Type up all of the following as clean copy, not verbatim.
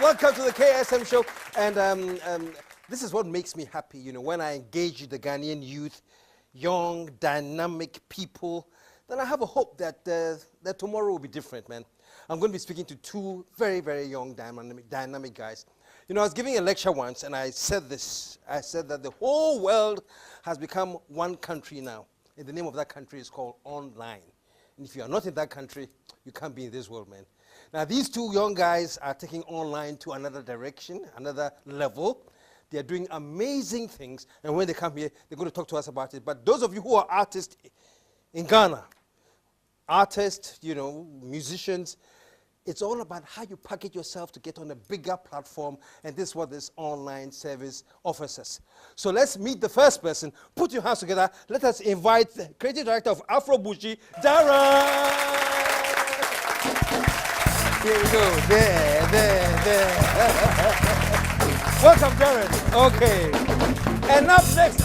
welcome to the KSM show. And this is what makes me happy, you know, when I engage the Ghanaian youth, young, dynamic people, then I have a hope that, that tomorrow will be different, man. I'm going to be speaking to two very, very young, dynamic guys. You know, I was giving a lecture once, and I said this. I said that the whole world has become one country now. And the name of that country is called online. And if you are not in that country, you can't be in this world, man. Now, these two young guys are taking online to another direction, another level. They are doing amazing things. And when they come here, they're going to talk to us about it. But those of you who are artists in Ghana, artists, you know, musicians, it's all about how you package yourself to get on a bigger platform, and this is what this online service offers us. So let's meet the first person. Put your hands together. Let us invite the creative director of Afrobougee, Daron. Here we go. There. Welcome, Daron. Okay. And up next,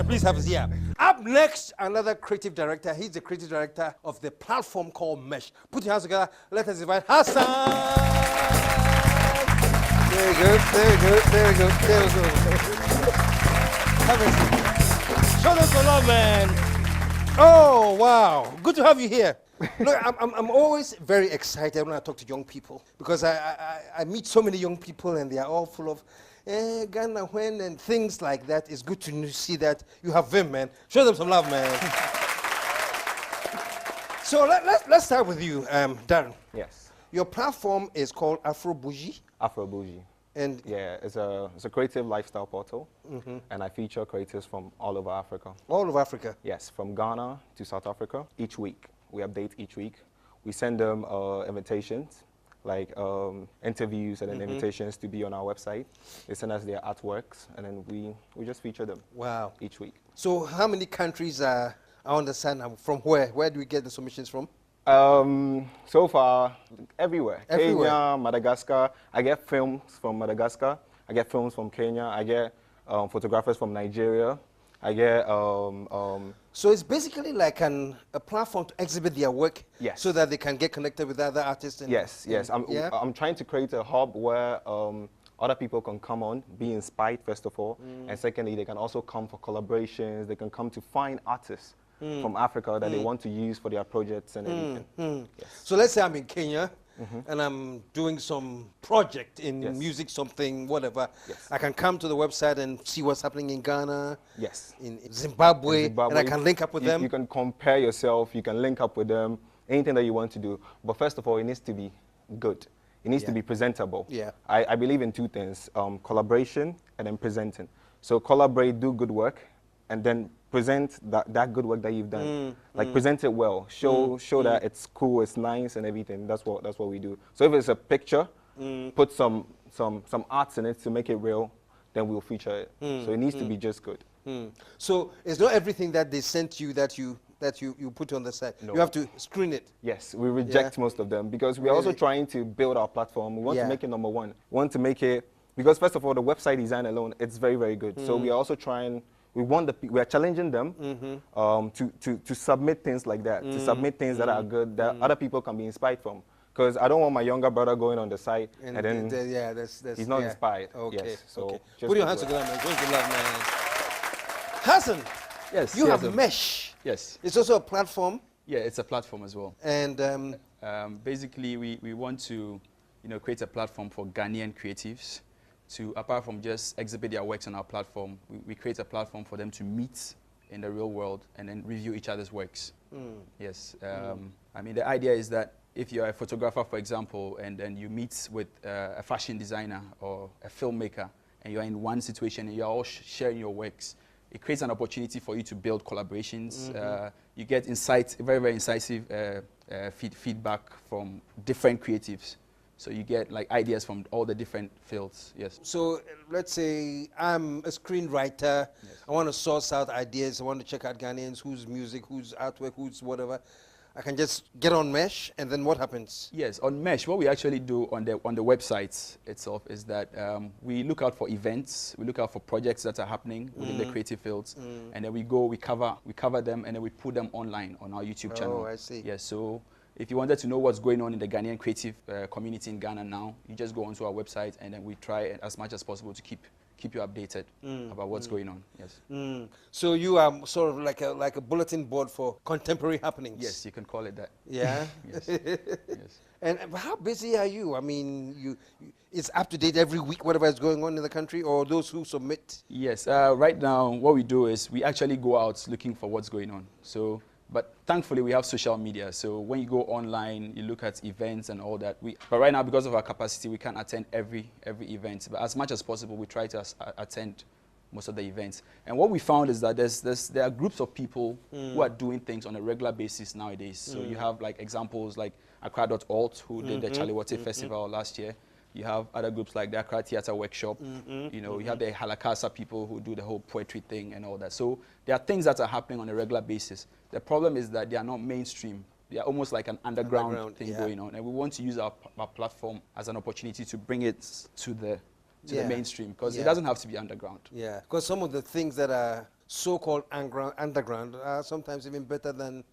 please have us here. Up next, another creative director. He's the creative director of the platform called Mesh. Put your hands together. Let us invite Hassan. Very good. Have a seat. Show them some love, man. Oh, wow. Good to have you here. Look, I'm always very excited when I talk to young people, because I meet so many young people and they are all full of Ghana when and things like that. It's good to see that you have vim, man. Show them some love, man. So let's start with you, Daron. Yes. Your platform is called Afrobougee. Afrobougee. And yeah, it's a creative lifestyle portal, and I feature creators from all over Africa. All over Africa? Yes, from Ghana to South Africa. Each week, we update each week. We send them invitations, like interviews and then invitations to be on our website. They send us their artworks, and then we just feature them. Wow. Each week. So how many countries are on the side? From where? Where do we get the submissions from? So far, everywhere. Kenya, Madagascar. I get films from Madagascar. I get films from Kenya. I get photographers from Nigeria. I get... So it's basically like a platform to exhibit their work, yes, so that they can get connected with other artists. And yes. I'm trying to create a hub where other people can come on, be inspired, first of all, and secondly, they can also come for collaborations. They can come to find artists from Africa that they want to use for their projects and everything. Yes. So let's say I'm in Kenya, and I'm doing some project in music, something, whatever. Yes. I can come to the website and see what's happening in Ghana, yes, in Zimbabwe, and I can link up with them. You can compare yourself, you can link up with them, anything that you want to do. But first of all, it needs to be good. It needs to be presentable. Yeah. I believe in two things, collaboration and then presenting. So collaborate, do good work, and then present that good work that you've done. Like present it well, show that it's cool, it's nice and everything. That's what we do. So if it's a picture, put some arts in it to make it real, then we'll feature it. So it needs to be just good. So it's not everything that they sent you that you put on the site. No. You have to screen it. Yes, we reject most of them, because we're also trying to build our platform. We want to make it number one. We want to make it, because first of all, the website design alone, it's very, very good. So we are also trying, we are challenging them to submit things like that, to submit things that are good, that other people can be inspired from. Because I don't want my younger brother going on the site and then he's not inspired. Okay. Yes, so okay. Put your hands together, man. Go to love, man. Hassan, yes, you have Mesh. Yes. It's also a platform. Yeah, it's a platform as well. And basically, we want to, create a platform for Ghanaian creatives to, apart from just exhibit their works on our platform, we create a platform for them to meet in the real world and then review each other's works. Yes. I mean, the idea is that if you're a photographer, for example, and then you meet with a fashion designer or a filmmaker, and you're in one situation and you're all sharing your works, it creates an opportunity for you to build collaborations. You get insights, very, very incisive feedback from different creatives. So you get like ideas from all the different fields, yes. So let's say I'm a screenwriter. Yes. I want to source out ideas. I want to check out Ghanaians, whose music, whose artwork, whose whatever. I can just get on Mesh, and then what happens? Yes, on Mesh, what we actually do on the website itself is that we look out for events, we look out for projects that are happening within the creative fields, and then we cover them, and then we put them online on our YouTube channel. Oh, I see. Yes, so if you wanted to know what's going on in the Ghanaian creative community in Ghana now, you just go onto our website, and then we try as much as possible to keep you updated about what's going on. Yes. So you are sort of like a bulletin board for contemporary happenings. Yes, you can call it that. Yeah. Yes. Yes. And how busy are you? I mean, it's up to date every week, whatever is going on in the country, or those who submit? Yes. Right now, what we do is we actually go out looking for what's going on. So, but thankfully, we have social media. So when you go online, you look at events and all that. But right now, because of our capacity, we can't attend every event. But as much as possible, we try to attend most of the events. And what we found is that there are groups of people who are doing things on a regular basis nowadays. So you have like examples like Accra.alt, who did the Charlie Watte Festival last year. You have other groups like the Accra Theatre Workshop. You know, you have the Halakasa people who do the whole poetry thing and all that. So there are things that are happening on a regular basis. The problem is that they are not mainstream. They are almost like an underground thing going on. And we want to use our platform as an opportunity to bring it to the mainstream, because it doesn't have to be underground. Yeah, because some of the things that are so-called underground are sometimes even better than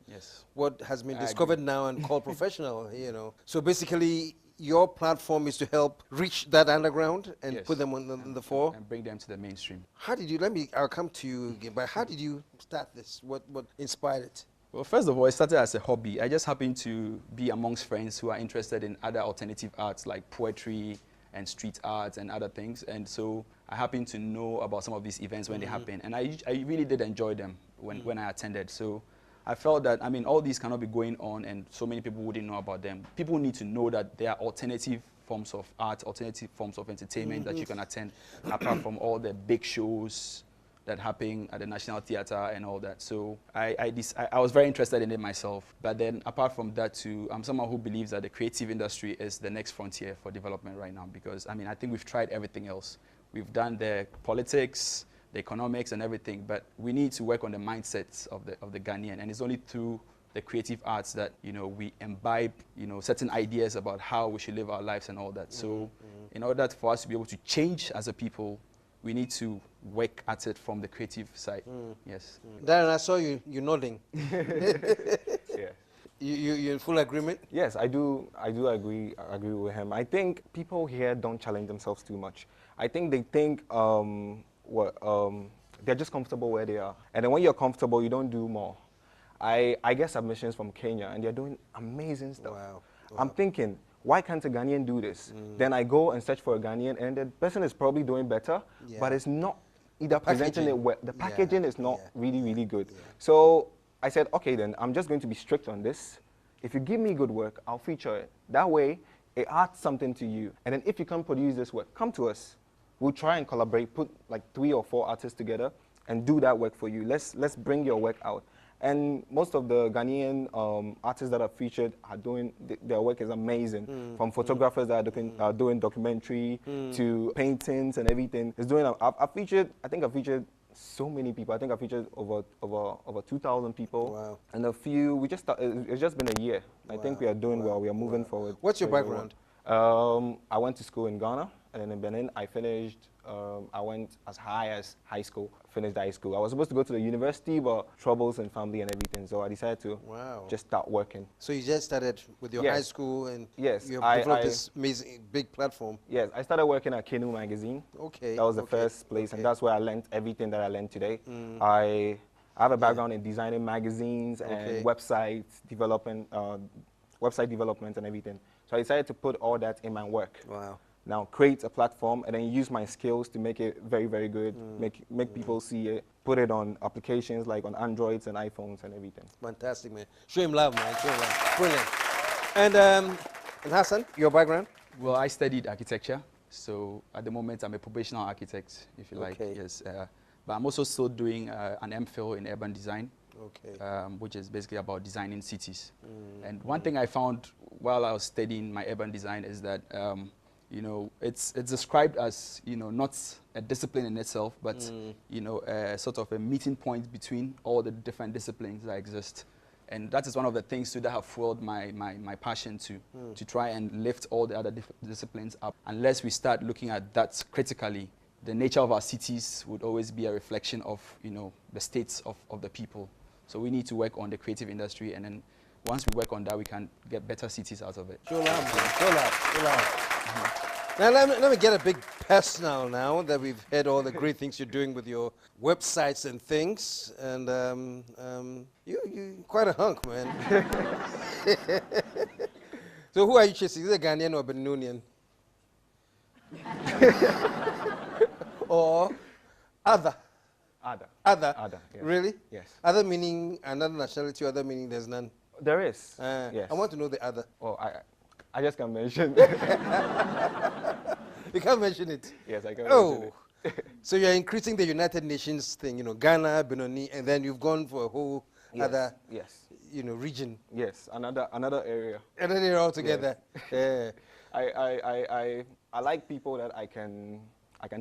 what has been discovered now and called professional, you know. So basically, your platform is to help reach that underground and put them on the fore. And bring them to the mainstream. How did you, I'll come to you again, but how did you start this? What inspired it? Well, first of all, it started as a hobby. I just happened to be amongst friends who are interested in other alternative arts like poetry and street art and other things. And so I happened to know about some of these events when they happen. And I really did enjoy them when I attended. So I felt that, I mean, all these cannot be going on and so many people wouldn't know about them. People need to know that there are alternative forms of art, alternative forms of entertainment that you can attend, apart from all the big shows that happen at the National Theatre and all that. So I was very interested in it myself. But then apart from that too, I'm someone who believes that the creative industry is the next frontier for development right now, because I mean, I think we've tried everything else. We've done the politics, the economics and everything, but we need to work on the mindsets of the Ghanaian, and it's only through the creative arts that, you know, we imbibe, you know, certain ideas about how we should live our lives and all that. So in order for us to be able to change as a people, we need to work at it from the creative side. Yes. Daron, I saw you nodding. Yeah. You in full agreement? Yes, I do agree with him. I think people here don't challenge themselves too much. I think they think they're just comfortable where they are. And then when you're comfortable, you don't do more. I get submissions from Kenya, and they're doing amazing stuff. Wow. I'm thinking, why can't a Ghanaian do this? Then I go and search for a Ghanaian, and the person is probably doing better, but it's not either presenting it well. The packaging is not really good. So I said, okay, then I'm just going to be strict on this. If you give me good work, I'll feature it. That way, it adds something to you. And then if you can't produce this work, come to us. We'll try and collaborate, put like 3 or 4 artists together and do that work for you. Let's bring your work out. And most of the Ghanaian artists that are featured are doing, their work is amazing. From photographers that are doing documentary to paintings and everything. It's doing, I think I've featured so many people. I think I featured over 2,000 people. Wow. And a few, it's just been a year. I think we are doing well. We are moving forward. What's your background? I went to school in Ghana, and then in Benin, I finished, I went as high as high school, finished high school. I was supposed to go to the university, but troubles and family and everything, so I decided to just start working. So you just started with your high school, and you have developed this amazing, big platform. Yes, I started working at Kenu magazine. Okay. That was the first place, and that's where I learned everything that I learned today. I have a background in designing magazines and website development and everything. So I decided to put all that in my work. Wow. Now create a platform and then use my skills to make it very, very good, make people see it, put it on applications like on Androids and iPhones and everything. Fantastic, man. Show him love, man. Show him love. Brilliant. And Hassan, your background? Well, I studied architecture. So at the moment, I'm a professional architect, if you like. Yes. But I'm also still doing an MPhil in urban design. Which is basically about designing cities. And one thing I found while I was studying my urban design is that, you know, it's described as, you know, not a discipline in itself, but, you know, sort of a meeting point between all the different disciplines that exist. And that is one of the things too that have fueled my passion to try and lift all the other disciplines up. Unless we start looking at that critically, the nature of our cities would always be a reflection of, you know, the states of the people. So we need to work on the creative industry and then once we work on that, we can get better cities out of it. Show love, man. Show love. Show love. Now, let me get a big personal now that we've heard all the great things you're doing with your websites and things. And you're quite a hunk, man. So who are you chasing? Is it Ghanaian or Benunian? Or other? Other. Other? Other, yes. Really? Yes. Other meaning another nationality, other meaning there's none? There is, Yes. I want to know the other. Oh, I just can't mention. You can't mention it? Yes, I can mention it. So you're increasing the United Nations thing, Ghana, Benoni, and then you've gone for a whole other, region. Yes, another area. Another area altogether. Yes. Yeah. I like people that I can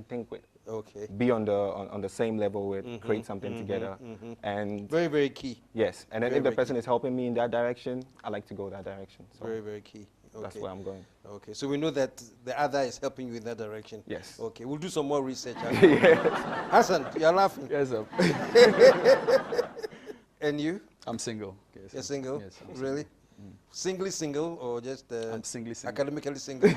think with. Okay. Be on the same level with, create something together, and very, very key. Yes, and then if the person is helping me in that direction, I like to go that direction. So very, very key. Okay. That's where I'm going. Okay, so we know that the other is helping you in that direction. Yes. Okay, we'll do some more research. Yes. Hassan, you're laughing. Yes, sir. And you? I'm single. Yes, You're single? Yes. I'm really? Singly single or just I'm singly single. Academically single?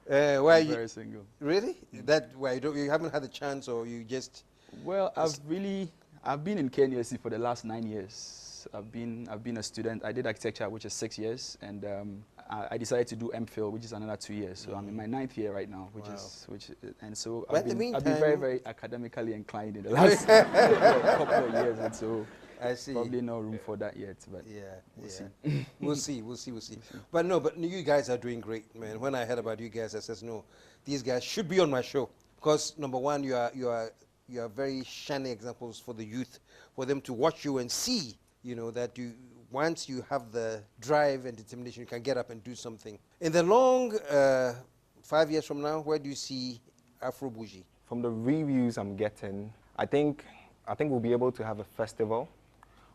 Why are you very single? Really? That why you haven't had a chance, or you just? Well, I've been in KNUST for the last 9 years. I've been a student. I did architecture, which is 6 years, and I decided to do MPhil, which is another 2 years. So I'm in my 9th year right now, and so I've been very, very academically inclined in the last couple of years, and so I see. Probably no room for that yet, but we'll see. We'll see. But you guys are doing great, man. When I heard about you guys, I said, no, these guys should be on my show because number one, you are very shining examples for the youth, for them to watch you and see, that once you have the drive and determination, you can get up and do something. In the long 5 years from now, where do you see Afrobougee? From the reviews I'm getting, I think we'll be able to have a festival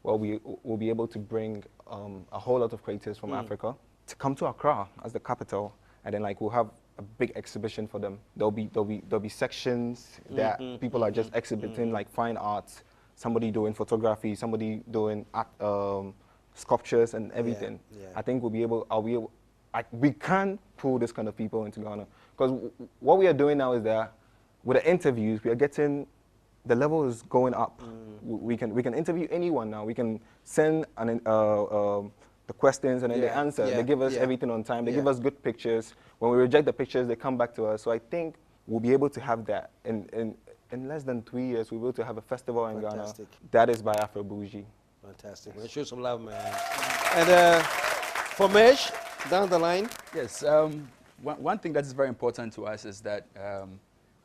where we'll be able to bring a whole lot of creators from Africa to come to Accra as the capital, and then we'll have a big exhibition for them. There'll be sections that people are just exhibiting fine arts, somebody doing photography, somebody doing art, sculptures and everything. I think we can pull this kind of people into Ghana, because what we are doing now is that with the interviews we are getting. The level is going up. We can interview anyone now. We can send the questions and then they answer. They give us everything on time. They give us good pictures. When we reject the pictures, they come back to us. So I think we'll be able to have that. In less than 3 years, we'll be able to have a festival in Ghana. That is by Afrobougee. Fantastic. Man. Show some love, man. And for Mesh, down the line? Yes. One thing that is very important to us is that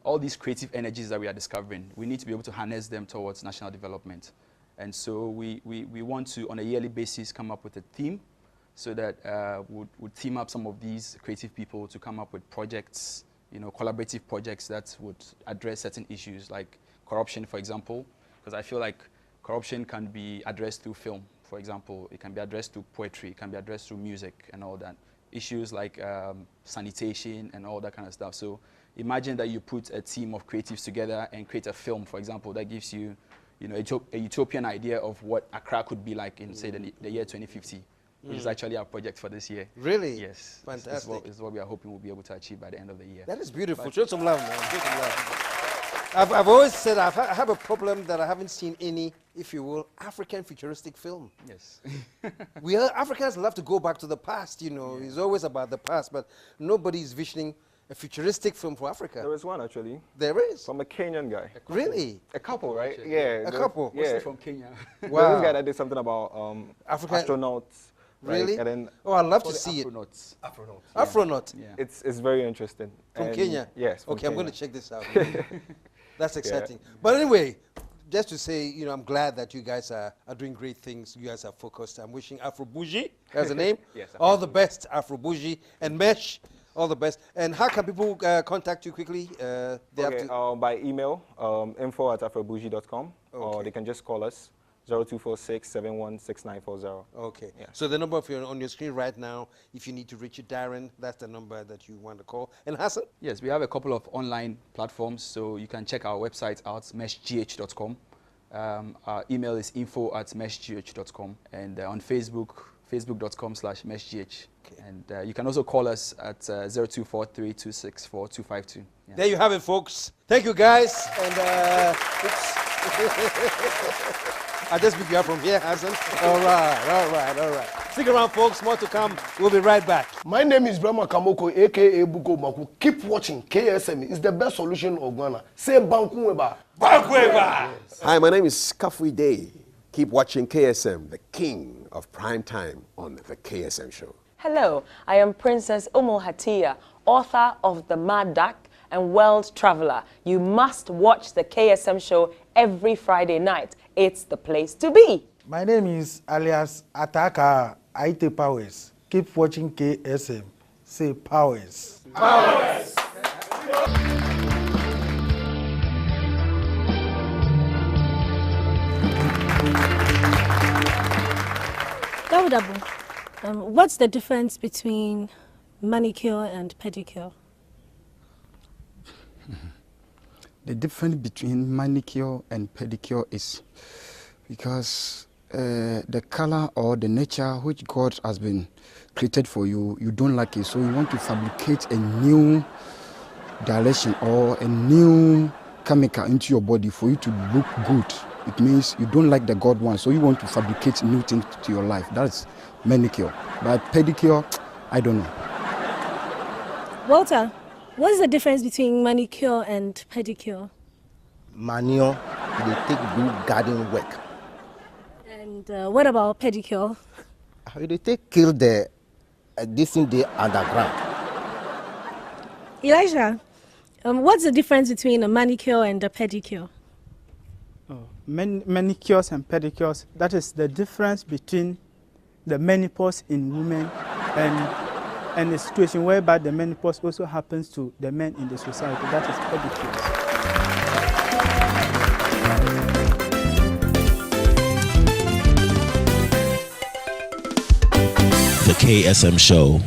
all these creative energies that we are discovering, we need to be able to harness them towards national development. And so we want to, on a yearly basis, come up with a theme so that we'll team up some of these creative people to come up with projects, collaborative projects that would address certain issues like corruption, for example, because I feel like corruption can be addressed through film, for example. It can be addressed through poetry, it can be addressed through music and all that. Issues like sanitation and all that kind of stuff. So imagine that you put a team of creatives together and create a film, for example, that gives you, a utopian idea of what Accra could be like in, say, the year 2050, which is actually our project for this year. Really? Yes. Fantastic. It's what we are hoping we'll be able to achieve by the end of the year. That is beautiful. Show some love, man. Show some love. I've always said I have a problem that I haven't seen any, if you will, African futuristic film. Yes. Africans love to go back to the past, It's always about the past, but nobody's visioning a futuristic film for Africa. There is one, actually. There is? From a Kenyan guy. Really? A couple, right? Yeah. A couple? Yeah. From Kenya. Wow. This guy that did something about astronauts. Really? Right? And then I'd love to see Afronauts. it. Afronaut? Yeah. It's very interesting. From Kenya? Yes. Okay, I'm going to check this out. That's exciting. But anyway, just to say, I'm glad that you guys are doing great things. You guys are focused. I'm wishing Afrobougee, that's the name. Yes. All the best, Afrobougee. And Mesh, all the best. And how can people contact you quickly? By email, info@afrobougee.com, or they can just call us, 0246-716940. Okay. Yeah. So the number on your screen right now, if you need to reach Daron, that's the number that you want to call. And Hassan? Yes, we have a couple of online platforms, so you can check our website out, meshgh.com. Our email is info@meshgh.com, and on Facebook, facebook.com/meshgh. Okay. And you can also call us at 0243264252. Yeah. There you have it, folks. Thank you, guys. And I'll just pick you up from here, Hassan. All right. Stick around, folks. More to come. We'll be right back. My name is Brahma Kamoko, a.k.a. Buko Maku. Keep watching KSM. It's the best solution of Ghana. Say Bankuweba. Bankuweba! Yes. Hi, my name is Kafui Day. Keep watching KSM, the king of prime time on the KSM show. Hello, I am Princess Umu Hatia, author of The Mad Duck and World Traveler. You must watch the KSM show every Friday night. It's the place to be. My name is alias Ataka Aite Powers. Keep watching KSM. Say Powers. Powers! Daudabu, what's the difference between manicure and pedicure? The difference between manicure and pedicure is because the color or the nature which God has been created for you, you don't like it. So you want to fabricate a new direction or a new chemical into your body for you to look good. It means you don't like the God one, so you want to fabricate new things to your life. That's manicure. But pedicure, I don't know. Walter, what is the difference between manicure and pedicure? Manicure, they take do garden work. And what about pedicure? They take kill the decent day underground. Elijah, what's the difference between a manicure and a pedicure? Manicures and pedicures, that is the difference between the menopause in women and the situation whereby the menopause also happens to the men in the society. That is pedicures. The KSM Show.